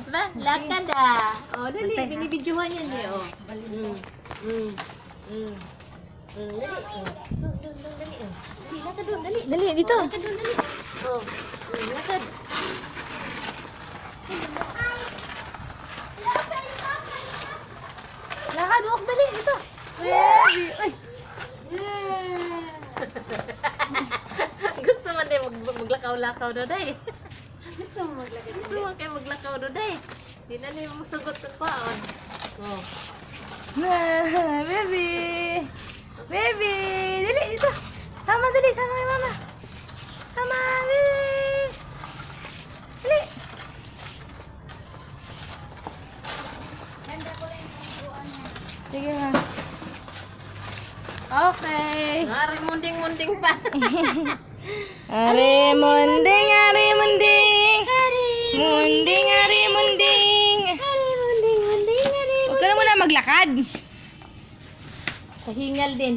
Ba? Lakad ah. Oh, dali. Binibidyohan yan eh. Oh. Dali. Dali. Lakad doon. Dali. Dali, dito. Lakad doon. Dali. Oh. Lakad. Lakad, walk, dali, dito. Ay. Gusto man din maglakaw-lakaw doon eh. Gusto mo maglakaw? Gusto mo kayo maglakaw doon eh. Di na niyo masugot ng paon. Oh. Baby. Baby. Dali, dito. Sama, dali. Sama kay mama. Sama, baby. Dali. Sige, ma. Okay. Ari munding-munding pa. Ari munding, ari munding. Munding, ari munding. Ari munding, ari. Huwag ka na muna maglakad. Pahingal din.